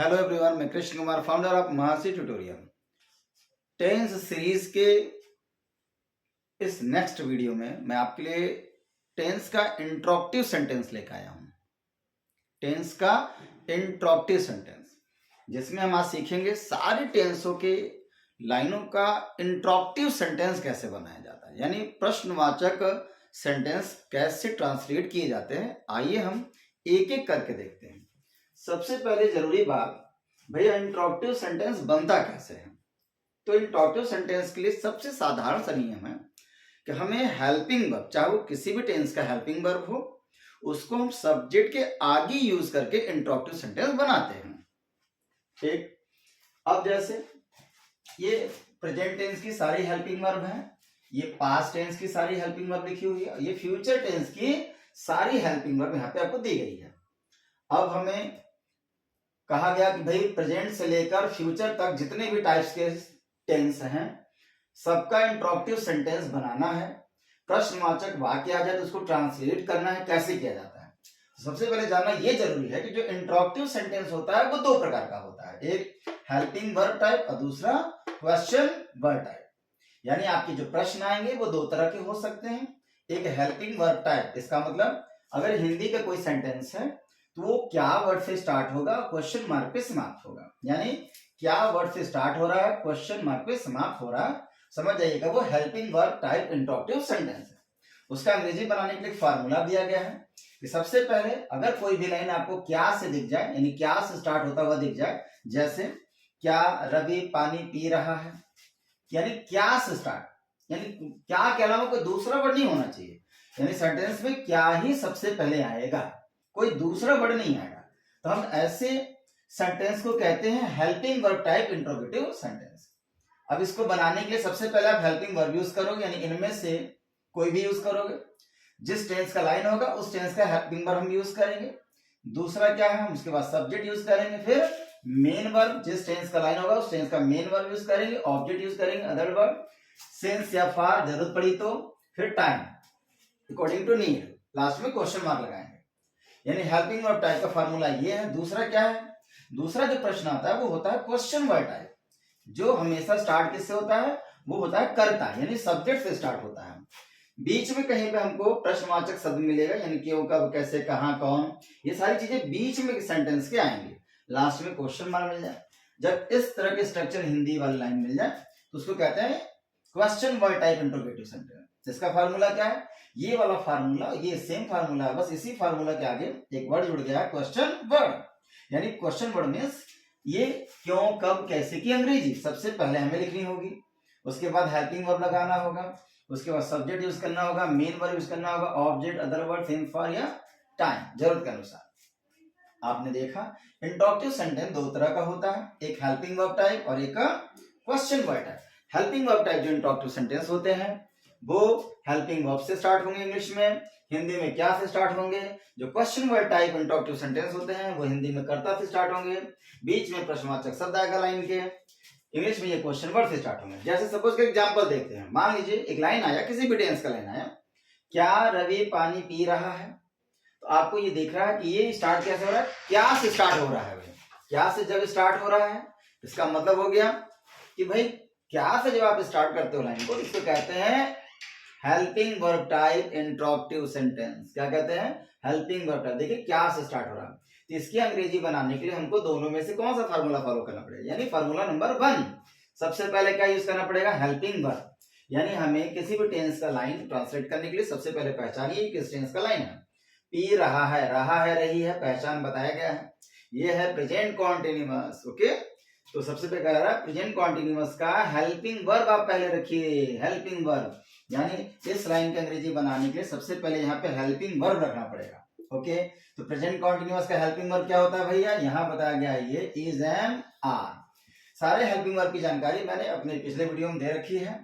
Hello everyone, मैं Krishna Kumar, founder of Maharshi tutorial. Tense series के इस नेक्स्ट वीडियो में मैं आपके लिए टेंस का इंट्रोक्टिव सेंटेंस लेकर आया हूं। टेंस का इंट्रोक्टिव सेंटेंस, जिसमें हम आज सीखेंगे सारे टेंसों के लाइनों का इंट्रोक्टिव सेंटेंस कैसे बनाया जाता है, यानी प्रश्नवाचक सेंटेंस कैसे ट्रांसलेट किए जाते हैं। आइए हम एक एक करके देखते हैं। सबसे पहले जरूरी बात, भैया इंट्रोक्टिव सेंटेंस बनता कैसे है। तो इंट्रोक्टिव सेंटेंस के लिए सबसे साधारण सा नियम है कि हमें हेल्पिंग वर्ब, चाहे वो किसी भी टेंस का हेल्पिंग वर्ब हो, उसको हम सब्जेक्ट के आगे यूज करके इंट्रोक्टिव सेंटेंस बनाते हैं। ठीक, अब जैसे ये प्रेजेंट टेंस की सारी हेल्पिंग वर्ब है, ये पास्ट टेंस की सारी हेल्पिंग वर्ब लिखी हुई है, ये फ्यूचर टेंस की सारी हेल्पिंग वर्ब यहाँ पे आपको दी गई है। अब हमें कहा गया कि भाई प्रेजेंट से लेकर फ्यूचर तक जितने भी टाइप्स के टेंस हैं, सबका इंट्रोक्टिव सेंटेंस बनाना है। प्रश्नवाचक वाक्य आ जाए तो उसको ट्रांसलेट करना है, कैसे किया जाता है। सबसे पहले जानना ये जरूरी है कि जो इंट्रोक्टिव सेंटेंस होता है वो दो प्रकार का होता है, एक हेल्पिंग वर्ब टाइप और दूसरा क्वेश्चन वर्ब टाइप। यानी आपके जो प्रश्न आएंगे वो दो तरह के हो सकते हैं। एक हेल्पिंग वर्ब टाइप, इसका मतलब अगर हिंदी का कोई सेंटेंस है तो वो क्या वर्ड से स्टार्ट होगा, क्वेश्चन मार्क पे समाप्त होगा। यानी क्या वर्ड से स्टार्ट हो रहा है, क्वेश्चन मार्क पे समाप्त हो रहा है, समझ जाइएगा, वो हेल्पिंग वर्ब टाइप इंट्रोक्टिव सेंटेंस है। उसका अंग्रेजी बनाने के लिए फार्मूला दिया गया है कि सबसे पहले अगर कोई भी लाइन आपको क्या से दिख जाए, यानी क्या से स्टार्ट होता हुआ दिख जाए, जैसे क्या रवि पानी पी रहा है, यानी क्या से स्टार्ट, यानी क्या के अलावा कोई दूसरा वर्ड नहीं होना चाहिए। यानी सेंटेंस में क्या ही सबसे पहले आएगा, कोई दूसरा वर्ड नहीं आएगा। तो हम ऐसे सेंटेंस को कहते हैं helping verb type interrogative sentence. अब इसको बनाने के लिए सबसे पहले आप हेल्पिंग वर्ब यूज करोगे, यानी इनमें से कोई भी यूज करोगे। जिस टेंस का लाइन होगा उस टेंस का हेल्पिंग वर्ब हम यूज करेंगे। दूसरा क्या है, हम उसके बाद सब्जेक्ट यूज करेंगे, फिर मेन वर्ब, जिस टेंस का लाइन होगा उस टेंस का मेन वर्ब यूज करेंगे, ऑब्जेक्ट यूज करेंगे, अदर वर्ब, सिंस या फॉर जरूरत पड़ी तो, फिर time according to need, last में क्वेश्चन मार्क लगाएंगे। यानी हेल्पिंग वर्ब टाइप का फार्मूला ये है। दूसरा क्या है, दूसरा जो प्रश्न आता है वो होता है क्वेश्चन वर्ब टाइप, जो हमेशा स्टार्ट किससे होता है, वो होता है कर्ता, यानी सब्जेक्ट से स्टार्ट होता है। बीच में कहीं पे हमको प्रश्नवाचक शब्द मिलेगा, यानी क्यों, कब, कैसे, कहां, कौन, ये सारी चीजें बीच में सेंटेंस के आएंगे, लास्ट में क्वेश्चन मार्क मिल जाए। जब इस तरह के स्ट्रक्चर हिंदी वाली लाइन मिल जाए तो उसको कहते हैं question verb type interrogative sentence. इसका फार्मूला क्या है, ये वाला फार्मूला, ये सेम फार्मूला है, बस इसी फार्मूला के आगे एक वर्ड जुड़ गया है, क्वेश्चन वर्ड। यानी क्वेश्चन वर्ड मींस ये क्यों, कब, कैसे की अंग्रेजी सबसे पहले हमें लिखनी होगी, उसके बाद हेल्पिंग वर्ब लगाना होगा, उसके बाद सब्जेक्ट यूज करना होगा, मेन वर्ब यूज करना होगा, object, other word, thing, for या टाइम, जरूरत के अनुसार। आपने देखा इंट्रोक्टिव सेंटेंस दो तरह का होता है, एक हेल्पिंग वर्ब टाइप और एक question verb type. Helping verb type जो इंट्रोक्टिव सेंटेंस होते हैं वो हेल्पिंग वर्ब से स्टार्ट होंगे इंग्लिश में, हिंदी में क्या से स्टार्ट होंगे। जो क्वेश्चन वर्ब टाइप इंट्रोक्टिव सेंटेंस होते हैं वो हिंदी में कर्ता से स्टार्ट होंगे, बीच में प्रश्नवाचक शब्द आएगा लाइन के, इंग्लिश में ये क्वेश्चन वर्ब से स्टार्ट होंगे। जैसे सपोज का एग्जांपल देखते हैं, मान लीजिए एक लाइन आया, किसी भी टेंस का लाइन आया, क्या रवि पानी पी रहा है। तो आपको ये देख रहा है कि ये स्टार्ट कैसे हो रहा है, क्या से स्टार्ट हो रहा है भाई। क्या से जब स्टार्ट हो रहा है इसका मतलब हो गया कि भाई क्या से जब आप स्टार्ट करते हो लाइन को, इसको कहते हैं हेल्पिंग वर्ब टाइप इंट्रोक्टिव सेंटेंस। क्या कहते हैं, हेल्पिंग वर्ब टाइप। देखिए क्या से स्टार्ट हो रहा है, तो इसकी अंग्रेजी बनाने के लिए हमको दोनों में से कौन सा फार्मूला फॉलो करना पड़ेगा, यानी फार्मूला नंबर 1। सबसे पहले क्या यूज करना पड़ेगा, हेल्पिंग वर्ब। यानी हमें किसी भी टेंस का लाइन ट्रांसलेट करने के लिए सबसे पहले पहचानिए किस टेंस का लाइन है। पी रहा है, रही है, पहचान बताया गया है, ये है प्रेजेंट कॉन्टिन्यूअस। ओके, तो सबसे पहले कह रहा है प्रेजेंट कॉन्टिन्यूअस का हेल्पिंग वर्ब आप पहले रखिए, हेल्पिंग वर्ब। यानी इस लाइन की अंग्रेजी बनाने के लिए सबसे पहले यहाँ पे हेल्पिंग वर्ब रखना पड़ेगा। ओके, तो प्रेजेंट कॉन्टिन्यूअस का हेल्पिंग वर्ब क्या होता है भैया, यहाँ बताया गया है, ये इज एम आर। सारे हेल्पिंग वर्ब की जानकारी मैंने अपने पिछले वीडियो में दे रखी है,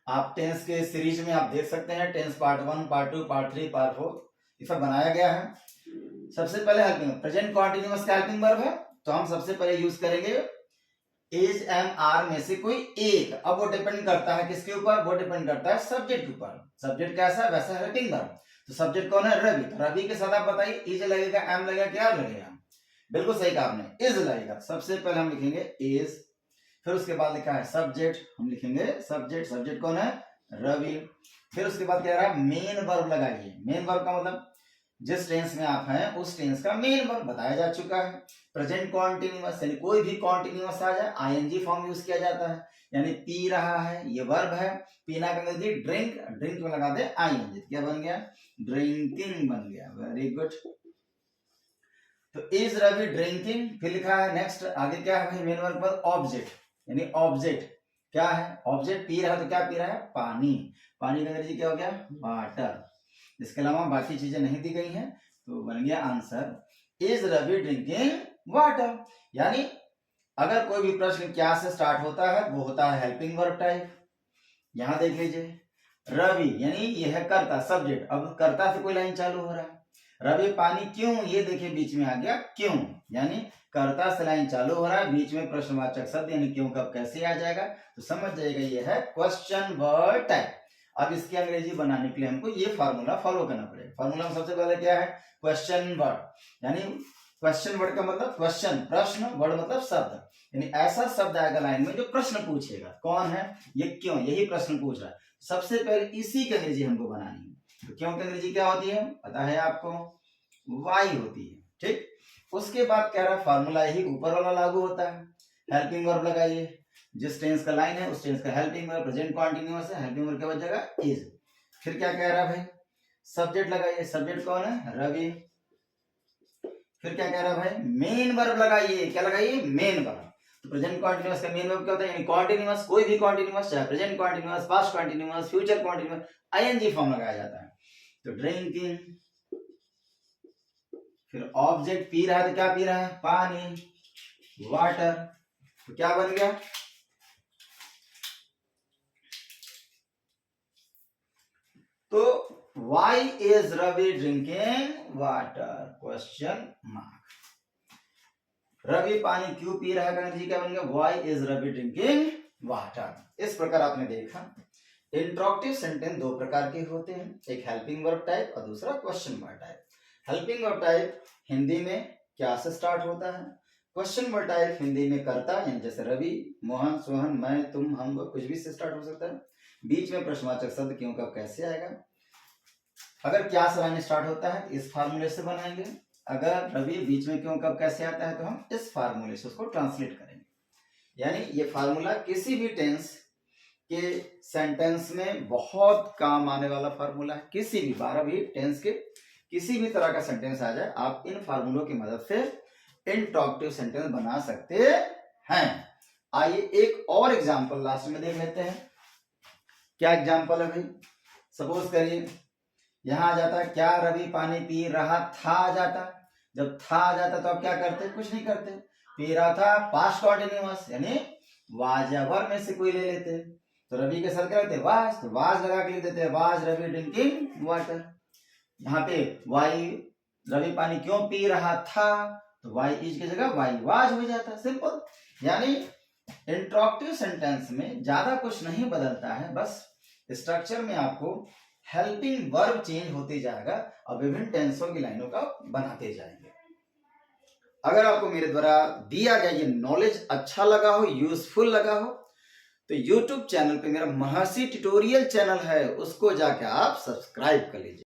आप टेंस के सीरीज में आप देख सकते हैं, tense part 1, part 2, part 3, part 4, ये सब बनाया गया है। सबसे पहले हेल्पिंग प्रेजेंट कॉन्टिन्यूअस का हेल्पिंग वर्ब है, तो हम सबसे पहले यूज करेंगे इज एम आर में से कोई एक। अब वो डिपेंड करता है किसके ऊपर, वो डिपेंड करता है सब्जेक्ट के ऊपर। सब्जेक्ट कैसा है वैसा हेल्पिंग वर्ब। तो सब्जेक्ट कौन है, रवि, तो रवि के साथ आप बताइए इज लगेगा, एम लगेगा, क्या लगेगा, बिल्कुल सही कहा आपने, इज लगेगा। सबसे पहले हम लिखेंगे इज, फिर उसके बाद लिखा है सब्जेक्ट, हम लिखेंगे सब्जेक्ट। सब्जेक्ट कौन है? रवि। फिर उसके बाद कह रहा है मेन वर्ब लगाइए। मेन वर्ब का मतलब जिस टेंस में आप हैं उस टेंस का मेन वर्ब बताया जा चुका है। प्रेजेंट कॉन्टिन्यूअस, यानी कोई भी कॉन्टिन्यूअस आ जाए आईएनजी फॉर्म यूज किया जाता है, यानी पी रहा है, ये वर्ब है। पीना का मतलब ड्रिंक, ड्रिंक में लगा दे आईएनजी, क्या बन गया? ड्रिंकिंग बन गया। Very good. तो इज रवि ड्रिंकिंग। फिर लिखा है नेक्स्ट, आगे क्या है भाई? मेन वर्ब पर ऑब्जेक्ट, यानी ऑब्जेक्ट क्या है? ऑब्जेक्ट पी रहा है, तो क्या पी रहा है? पानी। पानी का अंग्रेजी क्या हो गया? वाटर। इसके अलावा बाकी चीजें नहीं दी गई हैं, तो बन गया answer is Ravi drinking water. यानी अगर कोई भी प्रश्न क्या से स्टार्ट होता है वो होता है हेल्पिंग वर्ब टाइप। यहां देख लीजिए, रवि यानी यह है कर्ता, सब्जेक्ट। अब कर्ता से कोई लाइन चालू हो रहा है, रवि पानी क्यों, ये देखिए बीच में आ गया क्यों, यानी कर्ता से लाइन चालू हो रहा है, बीच में प्रश्नवाचक शब्द यानी क्यों कब कैसे आ जाएगा, तो समझ जाएगा ये है क्वेश्चन वर्ड टाइप। अब इसकी अंग्रेजी बनाने के लिए हमको ये फार्मूला फॉलो करना पड़ेगा। फार्मूला में सबसे पहले क्या है? क्वेश्चन वर्ड, यानी क्वेश्चन वर्ड का मतलब क्वेश्चन, प्रश्न, वर्ड मतलब शब्द, यानी ऐसा शब्द आएगा लाइन में जो प्रश्न पूछेगा। कौन है ये? क्यों, यही प्रश्न पूछ रहा है। सबसे पहले इसी की अंग्रेजी हमको बनानी है। तो क्यों की अंग्रेजी क्या होती है पता है आपको? वाई होती है। ठीक, उसके बाद कह रहा है फार्मूला यही ऊपर वाला लागू होता है। हेल्पिंग वर्ब लगाइए, जिस टेंस का लाइन है उस टेंस का हेल्पिंग वर्ब, प्रेजेंट कॉन्टिन्यूअस है, हेल्पिंग वर्ब के बाद जगह इज। फिर क्या कह रहा है भाई? सब्जेक्ट लगाइए, सब्जेक्ट कौन है? रवि। फिर क्या कह रहा है भाई? मेन वर्ब लगाइए, क्या लगाइए? Main verb. तो प्रेजेंट कॉन्टिन्यूअस का मेन वर्ब क्या होता है? यानी कॉन्टिन्यूअस, कोई भी कॉन्टिन्यूअस, चाहे present continuous, past continuous, future continuous, ING form लगाया जाता है। तो ड्रिंकिंग। फिर ऑब्जेक्ट पी रहा है, तो क्या पी रहा है? पानी, वाटर। तो क्या बन गया? तो why is Ravi drinking water? Question mark. Ravi पानी क्यों पी रहा है? अंग्रेजी क्या बन गया? why is Ravi drinking water. इस प्रकार आपने देखा इंट्रोक्टिव सेंटेंस दो प्रकार के होते हैं, एक हेल्पिंग वर्ब टाइप और दूसरा question verb type. Helping verb type Hindi में क्या से स्टार्ट होता है, क्वेश्चन वर्ब टाइप हिंदी में कर्ता, यानी जैसे रवि, मोहन, सोहन, मैं, तुम, हम, कुछ भी से स्टार्ट हो सकता है। बीच में प्रश्नवाचक शब्द क्यों कब कैसे आएगा। अगर क्या से लाइन स्टार्ट होता है इस फार्मूले से बनाएंगे, अगर रवि बीच में क्यों कब कैसे आता है तो हम इस फार्मूले से उसको ट्रांसलेट करेंगे। यानी ये फार्मूला किसी भी टेंस के सेंटेंस में बहुत काम आने वाला फार्मूला है। किसी भी 12 भी टेंस के किसी भी तरह का सेंटेंस आ जाए, आप इन फार्मूलों की मदद से इंट्रोक्टिव सेंटेंस बना सकते हैं। आइए एक और एग्जांपल लास्ट में देख लेते हैं। क्या एग्जांपल है भाई? सपोज करिए यहां आ जाता, क्या रवि पानी पी रहा था आ जाता। जब था आ जाता तो आप क्या करते? कुछ नहीं करते। पी रहा था पास्ट कॉन्टिन्यूअस, यानी वाज या वर में से कोई ले लेते, तो रवि के साथ क्या करते? वाज, तो वाज लगा के लिख देते हैं वाज रवि ड्रिंकिंग वाटर। यहाँ पे वाई, रवि पानी क्यों पी रहा था, तो वाई इज की जगह वाई वाज हो जाता है। सिंपल। यानी इंट्रोक्टिव सेंटेंस में ज्यादा कुछ नहीं बदलता है, बस स्ट्रक्चर में आपको हेल्पिंग वर्ब चेंज होते जाएगा और विभिन्न टेंसों की लाइनों का बनाते जाएंगे। अगर आपको मेरे द्वारा दिया गया ये नॉलेज अच्छा लगा हो, यूजफुल लगा हो, तो YouTube चैनल पे मेरा महर्षि ट्यूटोरियल चैनल है, उसको जाके आप सब्सक्राइब कर लीजिए।